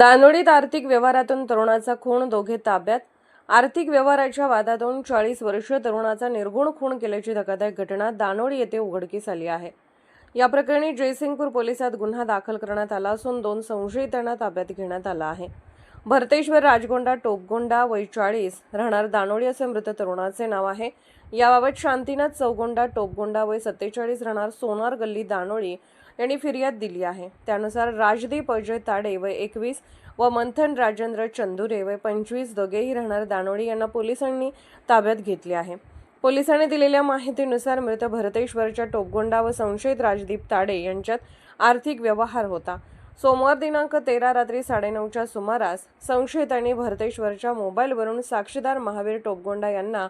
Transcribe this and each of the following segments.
दानोडीत आर्थिक व्यवहारातून तरुणाचा खून, दोघे ताब्यात. आर्थिक व्यवहाराच्या वादातून 40 वर्षीय तरुणाचा निर्घुण खून केल्याची धक्कादायक घटना दानोडी येथे उघडकीस आली आहे. या प्रकरणी जयसिंगपूर पोलिसात गुन्हा दाखल करण्यात आला असून 2 संशयितांना ताब्यात घेण्यात आला आहे. भरतेश्वर राजगोंडा टोपगोंडा वय 40 राहणार दानोडी असे मृत तरुणाचे नाव आहे. याबाबत शांतीनाथ चौगोंडा टोपगोंडा वय 47 राहणार सोनार गल्ली दानोडी यांनी फिर्याद दिली आहे. त्यानुसार राजदीप अजय ताडे वय 21 व मंथन राजेंद्र चंदुरे वय 25 दोघेही राहणार दानोडी यांना पोलिसांनी ताब्यात घेतले आहे. पोलिसांनी दिलेल्या माहितीनुसार मृत भरतेश्वरच्या टोपगोंडा व संशयित राजदीप ताडे यांच्यात आर्थिक व्यवहार होता. सोमवार दिनांक 13 रात्री 9:30च्या सुमारास संशयितांनी भरतेश्वरच्या मोबाईलवरून साक्षीदार महावीर टोपगोंडा यांना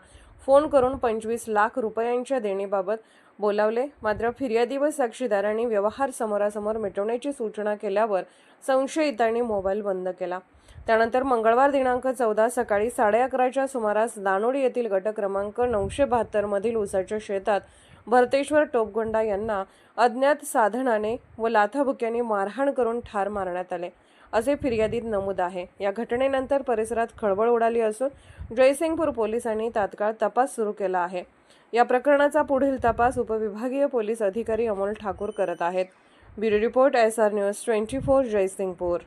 फोन करून 25 लाख रुपयांच्या देणीबाबत बोलावले. मात्र फिर्यादी व साक्षीदारांनी व्यवहार समोरासमोर मिटवण्याची सूचना केल्यावर संशयितांनी मोबाईल बंद केला. त्यानंतर मंगळवार दिनांक 14 सकाळी 11:30च्या सुमारास दानोडी येथील गट क्रमांक 972 मधील उसाच्या शेतात भरतेश्वर टोपगोंडा यांना अज्ञात साधनाने व लाथाबुक्यांनी मारहाण करून ठार मारण्यात आले असे फिर्यादीत नमूद आहे. या घटनेनंतर परिसरात खळबळ उडाली असून जयसिंगपूर पोलिसांनी तात्काळ तपास सुरू केला आहे. या प्रकरणाचा पुढील तपास उपविभागीय पोलीस अधिकारी अमोल ठाकूर करत आहेत. Bureau report SR news 24 Jaysingpur.